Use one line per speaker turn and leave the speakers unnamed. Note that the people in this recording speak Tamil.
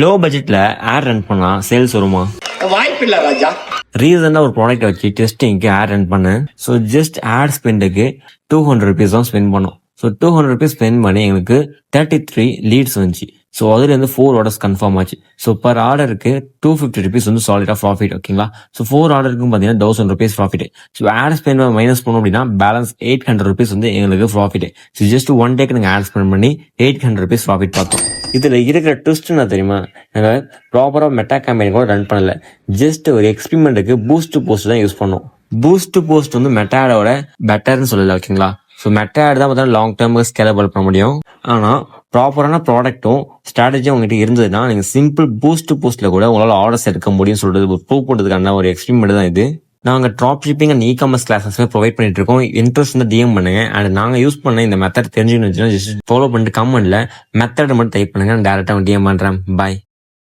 லோ பட்ஜெட்ல ஆட் ரன் பண்ணா சேல்ஸ் வருமா?
வாய்ப்பில்லை ராஜா.
ரீசெண்டா ஒரு ப்ராடக்ட் வச்சு டெஸ்டிங்க்கு ஆட் ரன் பண்ணேன். ஸோ ஜஸ்ட் ஆட் ஸ்பெண்டுக்கு 200 rupees தான் ஸ்பெண்ட் பண்ணோம். ஸோ 200 rupees ஸ்பெண்ட் பண்ணி எங்களுக்கு 33 லீட்ஸ் வந்துச்சு. ஸோ அதுல இருந்து 4 ஆர்டர்ஸ் கன்ஃபார்ம் ஆச்சு. ஸோ பர் ஆர்டருக்கு 250 rupees வந்து சாலிடா ப்ராஃபிட். ஓகேங்களா? ஸோ 4 ஆர்டருக்கும் பார்த்தீங்கன்னா 1000 rupees profit. So ad spend minus பண்ணோம் அப்படின்னா பேலன்ஸ் 800 rupees வந்து எங்களுக்கு ப்ராஃபிட். ஸோ ஜஸ்ட் ஒன் டேக்கு நாங்கள் ஆட் ஸ்பெண்ட் பண்ணி 800 rupees ப்ராஃபிட் பார்த்தோம். இதுல இருக்கிற ட்விஸ்ட் என்ன தெரியுமா? நாங்க ப்ராப்பரா மெட்டா கேம்பெயின் கூட ரன் பண்ணல. ஜஸ்ட் ஒரு எக்ஸ்பெரிமெண்ட்டுக்கு பூஸ்ட் போஸ்ட் தான் யூஸ் பண்ணோம். பூஸ்ட் போஸ்ட் வந்து மெட்டாடோட பெட்டர்னு சொல்லல. ஓகேங்களா? ஸோ மெட்டாட் தான் பார்த்தா லாங் டேர்ம் ஸ்கேலபிள் பண்ண முடியும். ஆனா ப்ராப்பரான ப்ராடக்ட்டும் ஸ்ட்ராட்டஜியும் உங்ககிட்ட இருந்ததுன்னா நீங்க சிம்பிள் பூஸ்ட் போஸ்ட்ல கூட உங்களால ஆர்டர்ஸ் எடுக்க முடியும்னு சொல்றது ப்ரூவ் பண்றதுக்கான ஒரு எக்ஸ்பெரிமெண்ட் தான் இது. நாங்கள் drop shipping and e-commerce classes provide பண்ணிட்டு இருக்கோம். இன்ட்ரெஸ்ட் வந்து டிஎம் பண்ணுங்க. அண்ட் நாங்கள் யூஸ் பண்ண இந்த மெத்தட் தெரிஞ்சுன்னு ஜஸ்ட் ஃபாலோ பண்ணிட்டு கமெண்ட்ல மெத்தட் மட்டும் டைப் பண்ணுங்க. டேரக்டா டிஎம் பண்றேன். பாய்.